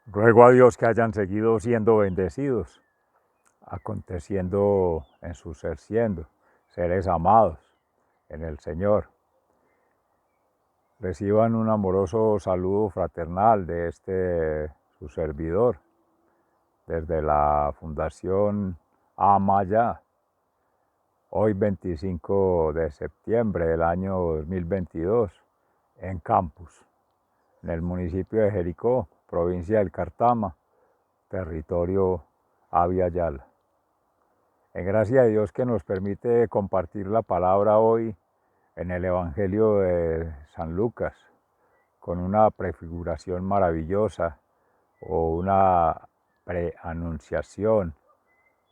Ruego a Dios que hayan seguido siendo bendecidos, aconteciendo en su ser siendo, seres amados en el Señor. Reciban un amoroso saludo fraternal de su servidor, desde la Fundación Amaya, hoy 25 de septiembre del año 2022, en Campus, en el municipio de Jericó, provincia del Cartama, territorio Abya Yala. En gracia de Dios que nos permite compartir la palabra hoy en el Evangelio de San Lucas, con una prefiguración maravillosa o una preanunciación,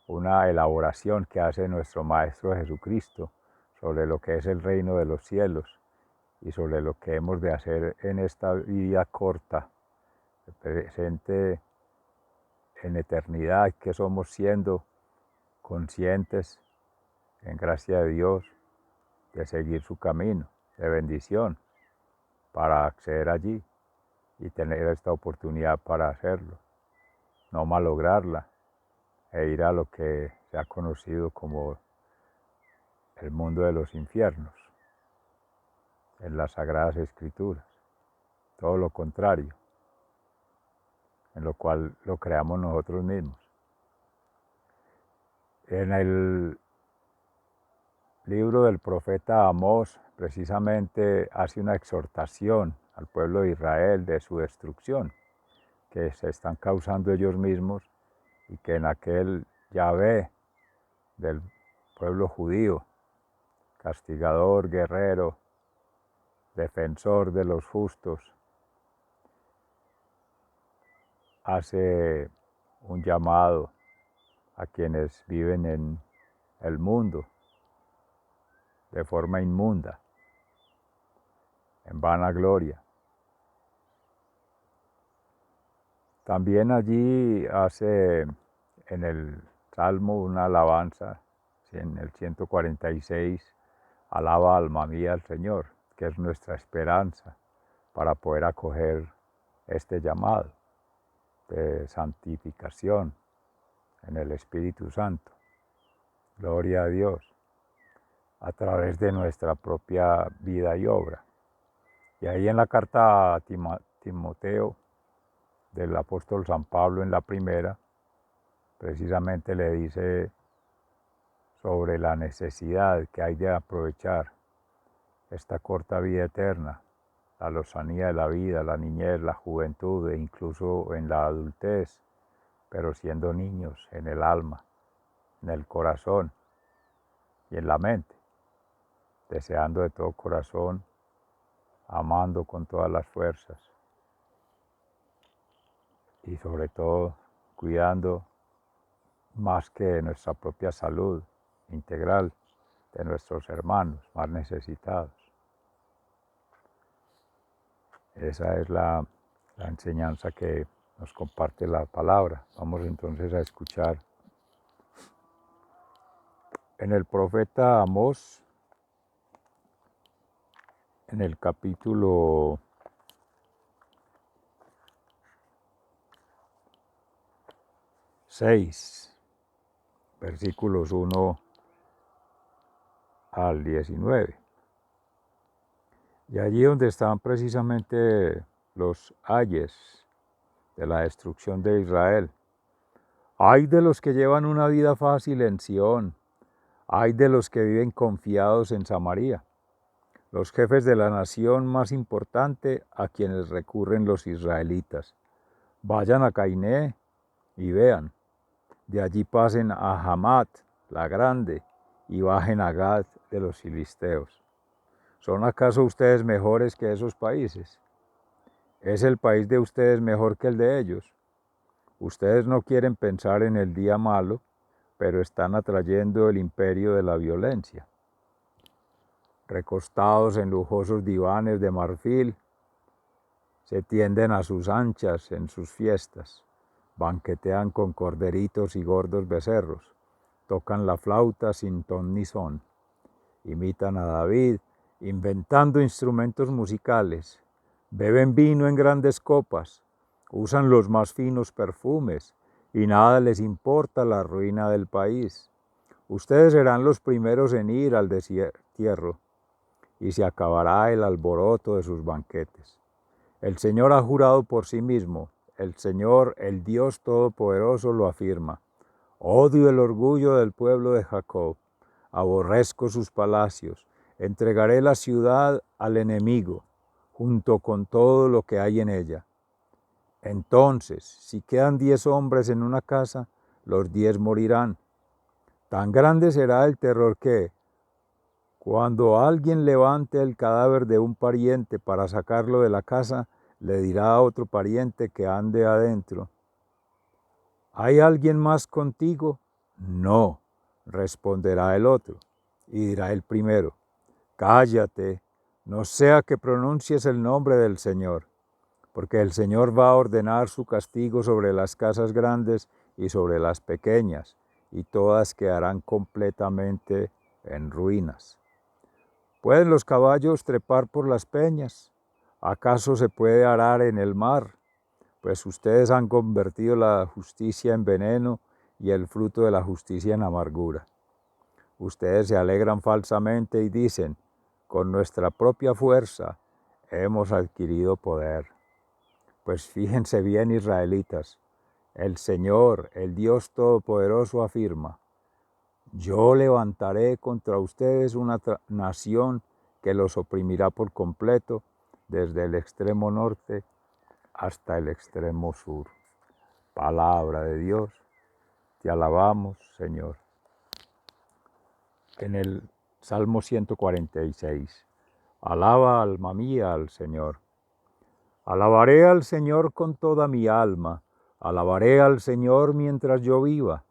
una elaboración que hace nuestro Maestro Jesucristo sobre lo que es el reino de los cielos y sobre lo que hemos de hacer en esta vida corta, presente en eternidad, que somos siendo conscientes, en gracia de Dios, de seguir su camino de bendición para acceder allí y tener esta oportunidad para hacerlo, no malograrla e ir a lo que se ha conocido como el mundo de los infiernos en las Sagradas Escrituras. Todo lo contrario, en lo cual lo creamos nosotros mismos. En el libro del profeta Amós, precisamente hace una exhortación al pueblo de Israel de su destrucción, que se están causando ellos mismos y que en aquel Yahvé del pueblo judío, castigador, guerrero, defensor de los justos, hace un llamado a quienes viven en el mundo de forma inmunda, en vanagloria. También allí hace en el Salmo una alabanza, en el 146, alaba alma mía al Señor, que es nuestra esperanza para poder acoger este llamado de santificación en el Espíritu Santo. Gloria a Dios, a través de nuestra propia vida y obra. Y ahí en la carta a Timoteo del apóstol San Pablo, en la primera, precisamente le dice sobre la necesidad que hay de aprovechar esta corta vida eterna, la lozanía de la vida, la niñez, la juventud e incluso en la adultez, pero siendo niños en el alma, en el corazón y en la mente, deseando de todo corazón, amando con todas las fuerzas y sobre todo cuidando más que de nuestra propia salud integral, de nuestros hermanos más necesitados. Esa es la enseñanza que nos comparte la palabra. Vamos entonces a escuchar. En el profeta Amós, en el capítulo 6, versículos 1 al 19. Y allí donde están precisamente los ayes de la destrucción de Israel. Ay de los que llevan una vida fácil en Sión, ay de los que viven confiados en Samaria, los jefes de la nación más importante a quienes recurren los israelitas. Vayan a Cainé y vean, de allí pasen a Hamat, la grande, y bajen a Gad de los filisteos. ¿Son acaso ustedes mejores que esos países? ¿Es el país de ustedes mejor que el de ellos? Ustedes no quieren pensar en el día malo, pero están atrayendo el imperio de la violencia. Recostados en lujosos divanes de marfil, se tienden a sus anchas en sus fiestas, banquetean con corderitos y gordos becerros, tocan la flauta sin ton ni son, imitan a David, inventando instrumentos musicales, beben vino en grandes copas, usan los más finos perfumes y nada les importa la ruina del país. Ustedes serán los primeros en ir al destierro y se acabará el alboroto de sus banquetes. El Señor ha jurado por sí mismo, el Señor, el Dios Todopoderoso, lo afirma. Odio el orgullo del pueblo de Jacob, aborrezco sus palacios, entregaré la ciudad al enemigo, junto con todo lo que hay en ella. Entonces, si quedan 10 hombres en una casa, los 10 morirán. Tan grande será el terror que, cuando alguien levante el cadáver de un pariente para sacarlo de la casa, le dirá a otro pariente que ande adentro: ¿hay alguien más contigo? No, responderá el otro. Y dirá el primero: cállate, no sea que pronuncies el nombre del Señor, porque el Señor va a ordenar su castigo sobre las casas grandes y sobre las pequeñas, y todas quedarán completamente en ruinas. ¿Pueden los caballos trepar por las peñas? ¿Acaso se puede arar en el mar? Pues ustedes han convertido la justicia en veneno y el fruto de la justicia en amargura. Ustedes se alegran falsamente y dicen: con nuestra propia fuerza hemos adquirido poder. Pues fíjense bien, israelitas, el Señor, el Dios Todopoderoso, afirma: yo levantaré contra ustedes una nación que los oprimirá por completo, desde el extremo norte hasta el extremo sur. Palabra de Dios, te alabamos, Señor. En el Salmo 146, alaba, alma mía, al Señor. Alabaré al Señor con toda mi alma, alabaré al Señor mientras yo viva.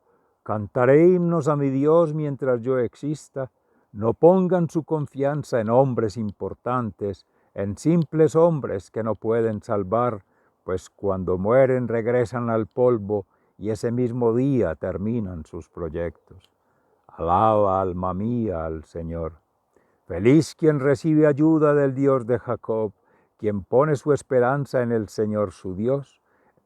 Cantaré himnos a mi Dios mientras yo exista. No pongan su confianza en hombres importantes, en simples hombres que no pueden salvar, pues cuando mueren regresan al polvo y ese mismo día terminan sus proyectos. Alaba, alma mía, al Señor. Feliz quien recibe ayuda del Dios de Jacob, quien pone su esperanza en el Señor su Dios.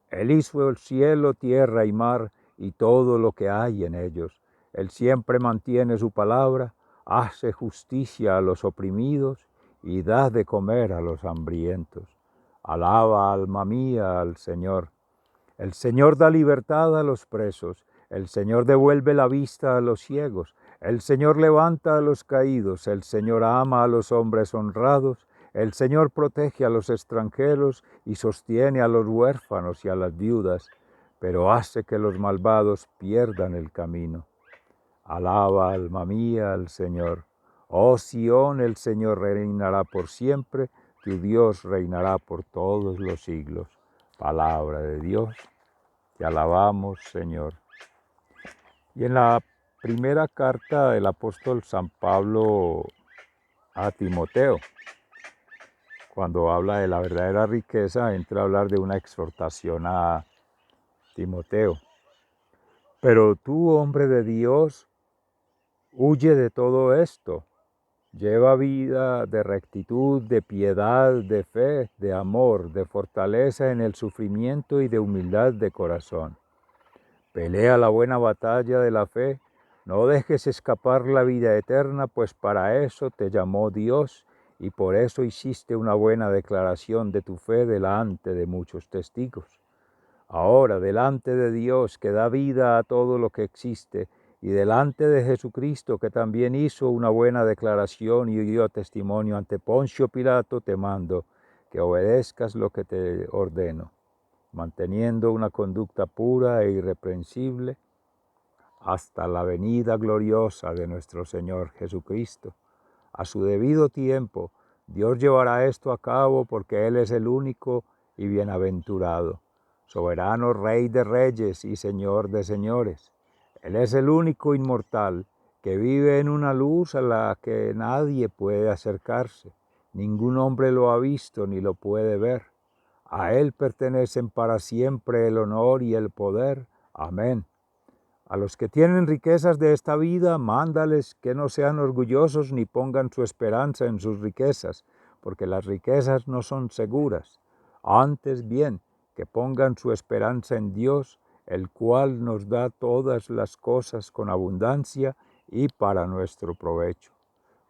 Él hizo el cielo, tierra y mar, y todo lo que hay en ellos. Él siempre mantiene su palabra, hace justicia a los oprimidos y da de comer a los hambrientos. Alaba, alma mía, al Señor. El Señor da libertad a los presos, el Señor devuelve la vista a los ciegos, el Señor levanta a los caídos, el Señor ama a los hombres honrados, el Señor protege a los extranjeros y sostiene a los huérfanos y a las viudas, pero hace que los malvados pierdan el camino. Alaba, alma mía, al Señor. Oh Sión, el Señor reinará por siempre, tu Dios reinará por todos los siglos. Palabra de Dios, te alabamos, Señor. Y en la primera carta del apóstol San Pablo a Timoteo, cuando habla de la verdadera riqueza, entra a hablar de una exhortación a Timoteo. Pero tú, hombre de Dios, huye de todo esto. Lleva vida de rectitud, de piedad, de fe, de amor, de fortaleza en el sufrimiento y de humildad de corazón. Pelea la buena batalla de la fe, no dejes escapar la vida eterna, pues para eso te llamó Dios y por eso hiciste una buena declaración de tu fe delante de muchos testigos. Ahora, delante de Dios, que da vida a todo lo que existe, y delante de Jesucristo, que también hizo una buena declaración y dio testimonio ante Poncio Pilato, te mando que obedezcas lo que te ordeno, manteniendo una conducta pura e irreprensible hasta la venida gloriosa de nuestro Señor Jesucristo. A su debido tiempo, Dios llevará esto a cabo porque Él es el único y bienaventurado, soberano Rey de reyes y Señor de señores. Él es el único inmortal que vive en una luz a la que nadie puede acercarse. Ningún hombre lo ha visto ni lo puede ver. A Él pertenecen para siempre el honor y el poder. Amén. A los que tienen riquezas de esta vida, mándales que no sean orgullosos ni pongan su esperanza en sus riquezas, porque las riquezas no son seguras. Antes bien, que pongan su esperanza en Dios, el cual nos da todas las cosas con abundancia y para nuestro provecho.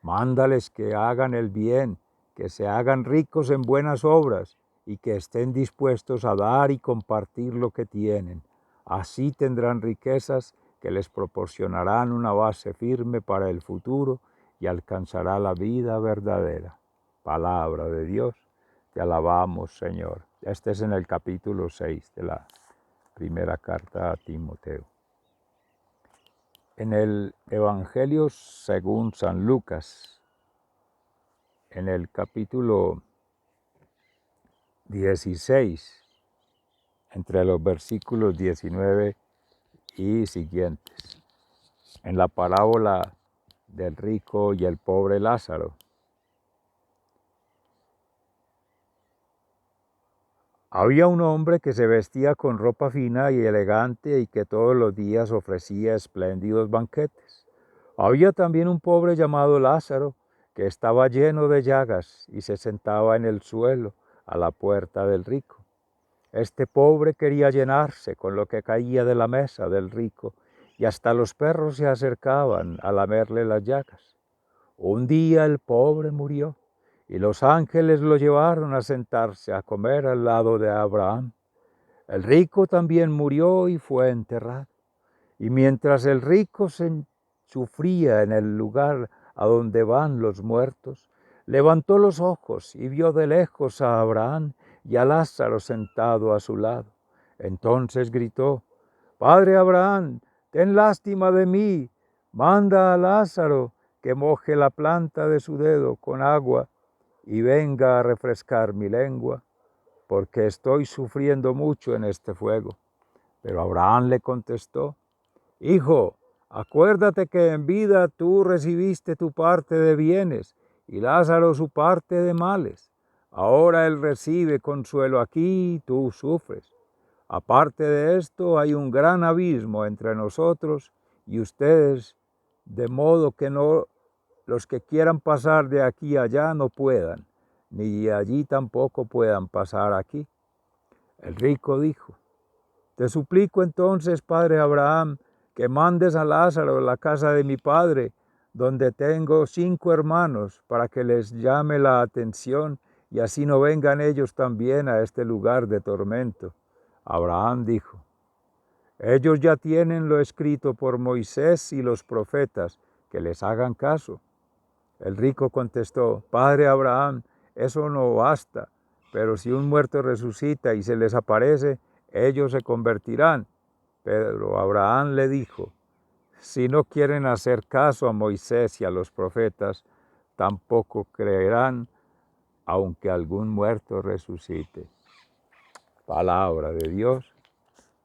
Mándales que hagan el bien, que se hagan ricos en buenas obras y que estén dispuestos a dar y compartir lo que tienen. Así tendrán riquezas que les proporcionarán una base firme para el futuro y alcanzará la vida verdadera. Palabra de Dios, te alabamos, Señor. Este es en el capítulo 6 de la primera carta a Timoteo. En el Evangelio según San Lucas, en el capítulo 16, entre los versículos 19 y siguientes, en la parábola del rico y el pobre Lázaro. Había un hombre que se vestía con ropa fina y elegante y que todos los días ofrecía espléndidos banquetes. Había también un pobre llamado Lázaro, que estaba lleno de llagas y se sentaba en el suelo a la puerta del rico. Este pobre quería llenarse con lo que caía de la mesa del rico, y hasta los perros se acercaban a lamerle las llagas. Un día el pobre murió, y los ángeles lo llevaron a sentarse a comer al lado de Abraham. El rico también murió y fue enterrado. Y mientras el rico sufría en el lugar a donde van los muertos, levantó los ojos y vio de lejos a Abraham y a Lázaro sentado a su lado. Entonces gritó: «Padre Abraham, ten lástima de mí, manda a Lázaro que moje la planta de su dedo con agua y venga a refrescar mi lengua, porque estoy sufriendo mucho en este fuego». Pero Abraham le contestó: «Hijo, acuérdate que en vida tú recibiste tu parte de bienes y Lázaro su parte de males. Ahora él recibe consuelo aquí y tú sufres. Aparte de esto, hay un gran abismo entre nosotros y ustedes, de modo que los que quieran pasar de aquí allá no puedan, ni allí tampoco puedan pasar aquí». El rico dijo: «Te suplico entonces, padre Abraham, que mandes a Lázaro a la casa de mi padre, donde tengo 5 hermanos, para que les llame la atención y así no vengan ellos también a este lugar de tormento». Abraham dijo: «Ellos ya tienen lo escrito por Moisés y los profetas, que les hagan caso». El rico contestó: «Padre Abraham, eso no basta, pero si un muerto resucita y se les aparece, ellos se convertirán». Pero Abraham le dijo: «Si no quieren hacer caso a Moisés y a los profetas, tampoco creerán, aunque algún muerto resucite». Palabra de Dios.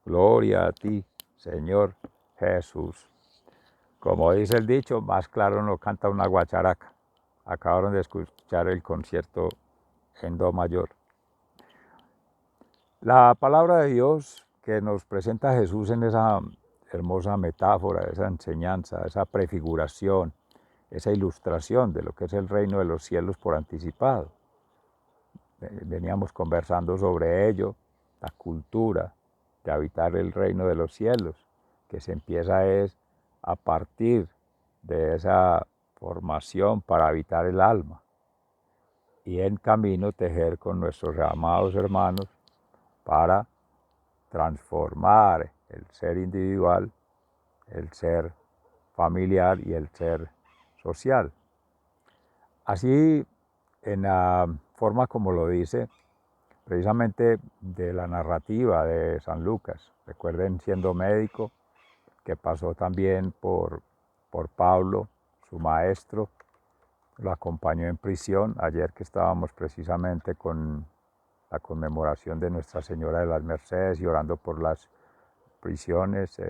Gloria a ti, Señor Jesús. Como dice el dicho, más claro no canta una guacharaca. Acabaron de escuchar el concierto en do mayor. La palabra de Dios que nos presenta Jesús en esa hermosa metáfora, esa enseñanza, esa prefiguración, esa ilustración de lo que es el reino de los cielos por anticipado. Veníamos conversando sobre ello, la cultura de habitar el reino de los cielos, que se empieza es a partir de esa formación para habitar el alma y en camino tejer con nuestros amados hermanos para transformar el ser individual, el ser familiar y el ser social. Así, en la forma como lo dice, precisamente de la narrativa de San Lucas. Recuerden, siendo médico, que pasó también por Pablo, su maestro, lo acompañó en prisión. Ayer que estábamos precisamente con la conmemoración de Nuestra Señora de las Mercedes y orando por las prisiones,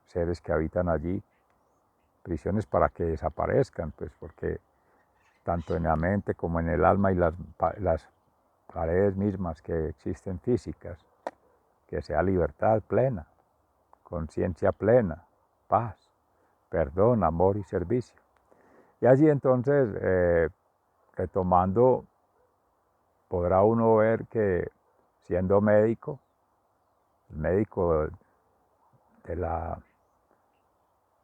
seres que habitan allí, prisiones para que desaparezcan, pues porque tanto en la mente como en el alma y las paredes mismas que existen físicas, que sea libertad plena, conciencia plena, paz, perdón, amor y servicio. Y allí entonces, retomando, podrá uno ver que siendo médico, el médico de la,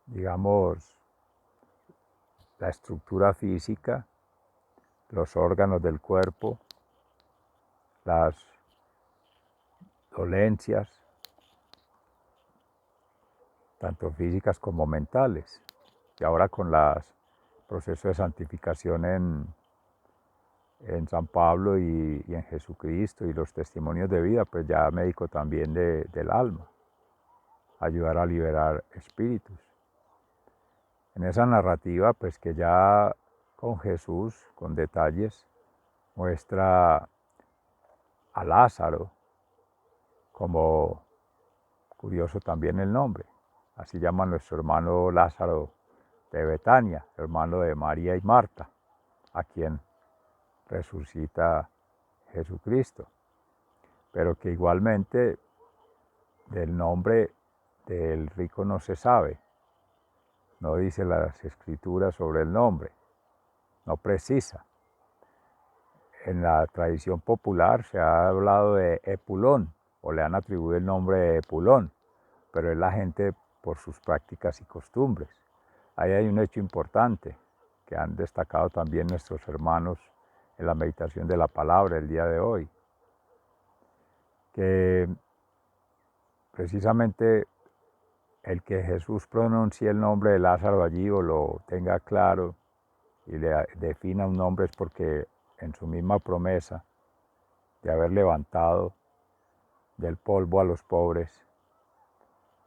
digamos, la estructura física, los órganos del cuerpo, las dolencias, tanto físicas como mentales. Y ahora con los procesos de santificación en San Pablo y en Jesucristo y los testimonios de vida, pues ya médico también del alma, ayudar a liberar espíritus. En esa narrativa, pues que ya con Jesús, con detalles, muestra a Lázaro como curioso también el nombre. Así llama nuestro hermano Lázaro de Betania, hermano de María y Marta, a quien resucita Jesucristo. Pero que igualmente del nombre del rico no se sabe. No dice las escrituras sobre el nombre, no precisa. En la tradición popular se ha hablado de Epulón, o le han atribuido el nombre de Epulón, pero es la gente por sus prácticas y costumbres. Ahí hay un hecho importante que han destacado también nuestros hermanos en la meditación de la palabra el día de hoy, que precisamente el que Jesús pronuncie el nombre de Lázaro allí o lo tenga claro y le defina un nombre es porque en su misma promesa de haber levantado del polvo a los pobres,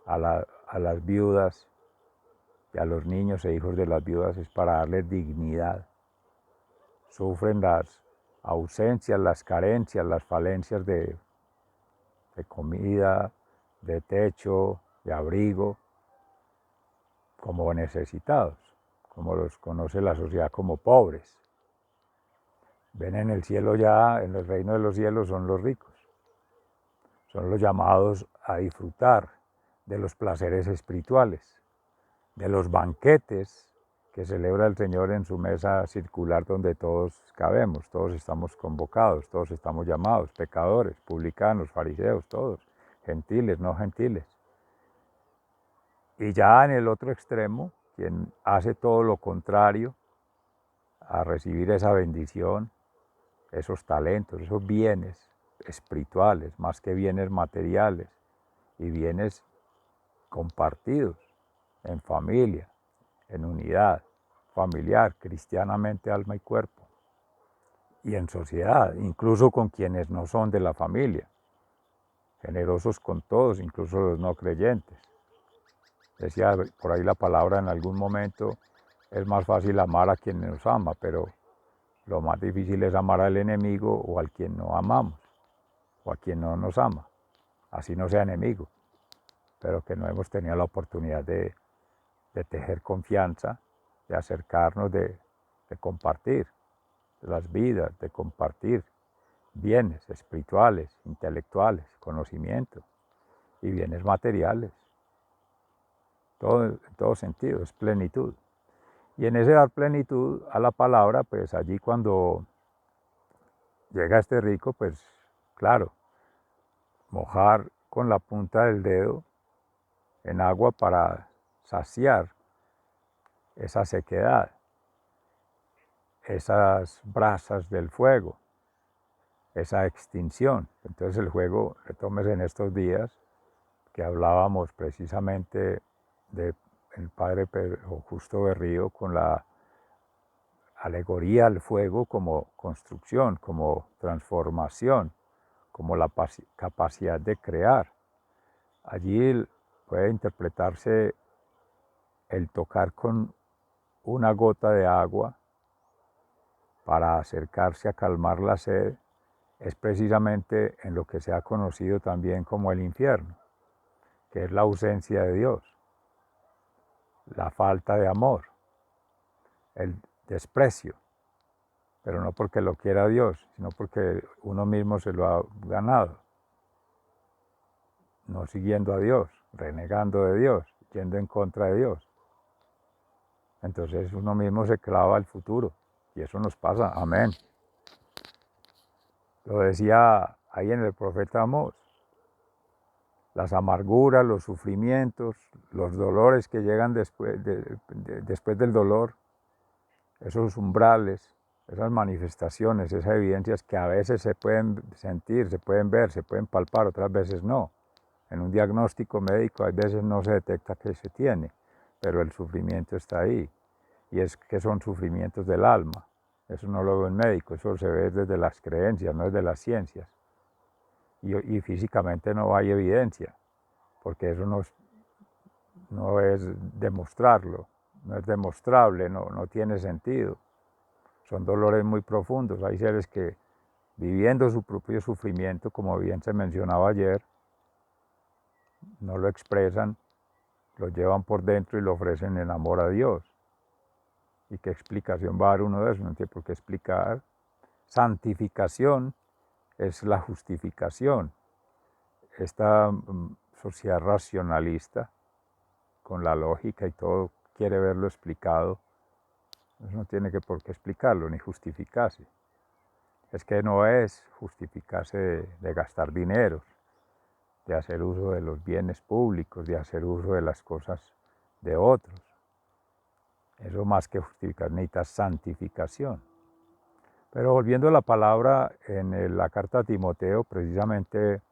a las viudas y a los niños e hijos de las viudas es para darles dignidad. Sufren las ausencias, las carencias, las falencias de comida, de techo, de abrigo, como necesitados, como los conoce la sociedad como pobres. Ven en el cielo ya, en el reino de los cielos son los ricos, son los llamados a disfrutar de los placeres espirituales, de los banquetes que celebra el Señor en su mesa circular donde todos cabemos, todos estamos convocados, todos estamos llamados, pecadores, publicanos, fariseos, todos, gentiles, no gentiles. Y ya en el otro extremo, quien hace todo lo contrario a recibir esa bendición, esos talentos, esos bienes espirituales, más que bienes materiales, y bienes compartidos en familia, en unidad familiar, cristianamente, alma y cuerpo, y en sociedad, incluso con quienes no son de la familia, generosos con todos, incluso los no creyentes. Decía por ahí la palabra en algún momento, es más fácil amar a quien nos ama, pero lo más difícil es amar al enemigo o al quien no amamos, o a quien no nos ama, así no sea enemigo, pero que no hemos tenido la oportunidad de tejer confianza, de acercarnos, de compartir las vidas, de compartir bienes espirituales, intelectuales, conocimiento y bienes materiales. Todo, en todo sentido, es plenitud. Y en ese dar plenitud a la palabra, pues allí cuando llega este rico, pues claro, mojar con la punta del dedo en agua para saciar esa sequedad, esas brasas del fuego, esa extinción. Entonces el fuego, retomes en estos días, que hablábamos precisamente del padre Pedro Justo Berrío con la alegoría al fuego como construcción, como transformación, como la capacidad de crear. Allí puede interpretarse el tocar con una gota de agua para acercarse a calmar la sed, es precisamente en lo que se ha conocido también como el infierno, que es la ausencia de Dios, la falta de amor, el desprecio, pero no porque lo quiera Dios, sino porque uno mismo se lo ha ganado, no siguiendo a Dios, renegando de Dios, yendo en contra de Dios. Entonces uno mismo se clava al futuro y eso nos pasa, amén. Lo decía ahí en el profeta Amós, las amarguras, los sufrimientos, los dolores que llegan después del dolor, esos umbrales, esas manifestaciones, esas evidencias que a veces se pueden sentir, se pueden ver, se pueden palpar, otras veces no. En un diagnóstico médico hay veces no se detecta que se tiene, pero el sufrimiento está ahí. Y es que son sufrimientos del alma. Eso no lo ve un médico, eso se ve desde las creencias, no desde las ciencias. Y físicamente no hay evidencia, porque eso no es demostrarlo, no es demostrable, no tiene sentido. Son dolores muy profundos. Hay seres que viviendo su propio sufrimiento, como bien se mencionaba ayer, no lo expresan, lo llevan por dentro y lo ofrecen en amor a Dios. ¿Y qué explicación va a dar uno de eso? No tiene por qué explicar. Santificación es la justificación. Esta sociedad racionalista, con la lógica y todo, quiere verlo explicado. Eso no tiene por qué explicarlo ni justificarse. Es que no es justificarse de gastar dinero, de hacer uso de los bienes públicos, de hacer uso de las cosas de otros. Eso más que justificar necesita santificación. Pero volviendo a la palabra en la carta a Timoteo, precisamente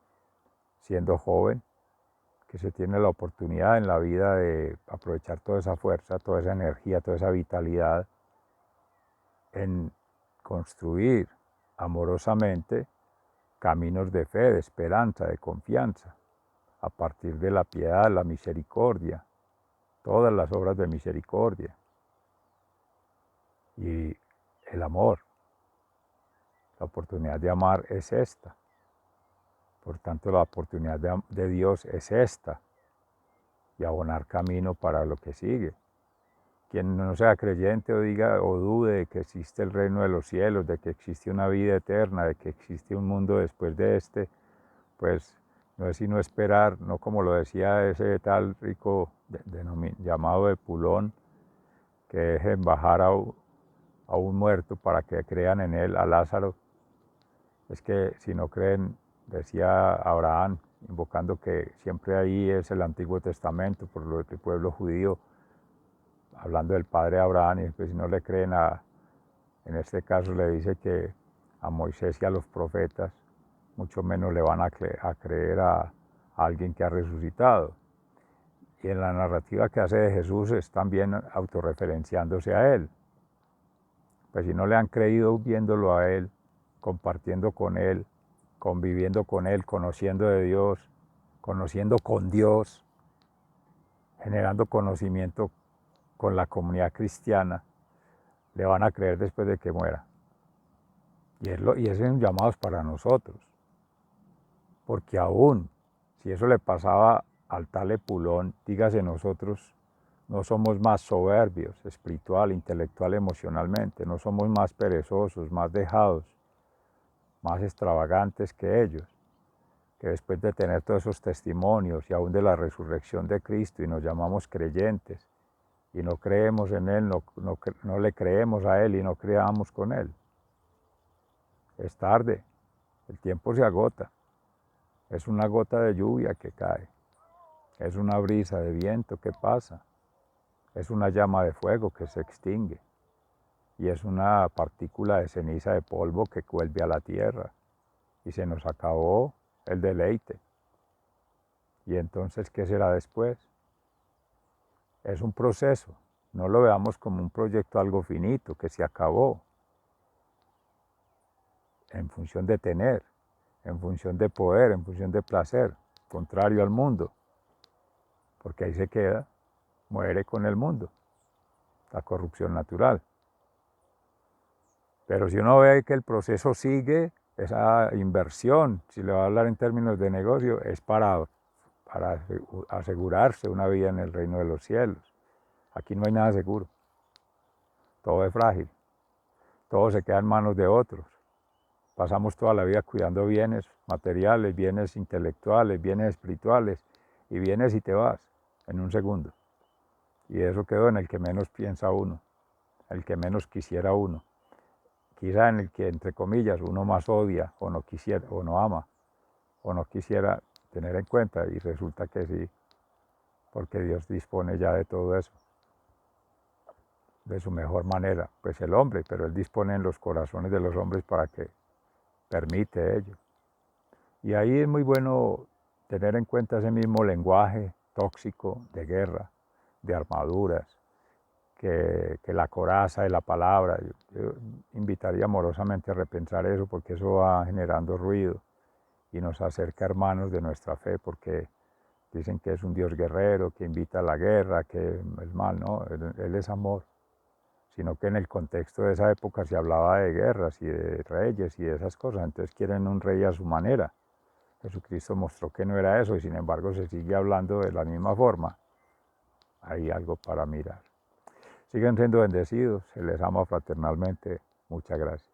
siendo joven, que se tiene la oportunidad en la vida de aprovechar toda esa fuerza, toda esa energía, toda esa vitalidad en construir amorosamente caminos de fe, de esperanza, de confianza, a partir de la piedad, la misericordia, todas las obras de misericordia y el amor. La oportunidad de amar es esta. Por tanto, la oportunidad de Dios es esta, y abonar camino para lo que sigue. Quien no sea creyente o diga o dude de que existe el reino de los cielos, de que existe una vida eterna, de que existe un mundo después de este, pues no es sino esperar, no como lo decía ese tal rico llamado Epulón, que dejen bajar a un muerto para que crean en él, a Lázaro. Es que si no creen, decía Abraham, invocando que siempre ahí es el Antiguo Testamento, por lo que el pueblo judío, hablando del padre Abraham, y después si no le creen en este caso le dice que a Moisés y a los profetas, mucho menos le van a creer a alguien que ha resucitado. Y en la narrativa que hace de Jesús es también autorreferenciándose a él. Pues si no le han creído viéndolo a él, compartiendo con él, conviviendo con él, conociendo de Dios, conociendo con Dios, generando conocimiento con la comunidad cristiana, le van a creer después de que muera. Y ese es un llamado para nosotros. Porque aún si eso le pasaba al tal Epulón, dígase nosotros, no somos más soberbios, espiritual, intelectual, emocionalmente, no somos más perezosos, más dejados, más extravagantes que ellos, que después de tener todos esos testimonios y aún de la resurrección de Cristo y nos llamamos creyentes y no creemos en Él, no le creemos a Él y no creamos con Él. Es tarde, el tiempo se agota, es una gota de lluvia que cae, es una brisa de viento que pasa, es una llama de fuego que se extingue y es una partícula de ceniza de polvo que vuelve a la tierra y se nos acabó el deleite. ¿Y entonces qué será después? Es un proceso, no lo veamos como un proyecto algo finito que se acabó en función de tener, en función de poder, en función de placer, contrario al mundo, porque ahí se queda, muere con el mundo, la corrupción natural. Pero si uno ve que el proceso sigue, esa inversión, si le va a hablar en términos de negocio, es para asegurarse una vida en el reino de los cielos. Aquí no hay nada seguro, todo es frágil, todo se queda en manos de otros. Pasamos toda la vida cuidando bienes materiales, bienes intelectuales, bienes espirituales, y vienes y te vas en un segundo. Y eso quedó en el que menos piensa uno, el que menos quisiera uno. Quizá en el que, entre comillas, uno más odia o no quisiera o no ama o no quisiera tener en cuenta, y resulta que sí, porque Dios dispone ya de todo eso, de su mejor manera, pues el hombre, pero Él dispone en los corazones de los hombres para que permite ello. Y ahí es muy bueno tener en cuenta ese mismo lenguaje tóxico de guerra, de armaduras, que la coraza de la palabra. Yo invitaría amorosamente a repensar eso, porque eso va generando ruido y nos acerca hermanos de nuestra fe, porque dicen que es un Dios guerrero, que invita a la guerra, que es mal, ¿no? Él es amor, sino que en el contexto de esa época se hablaba de guerras y de reyes y de esas cosas, entonces quieren un rey a su manera. Jesucristo mostró que no era eso y sin embargo se sigue hablando de la misma forma. Hay algo para mirar. Sigan siendo bendecidos, se les ama fraternalmente. Muchas gracias.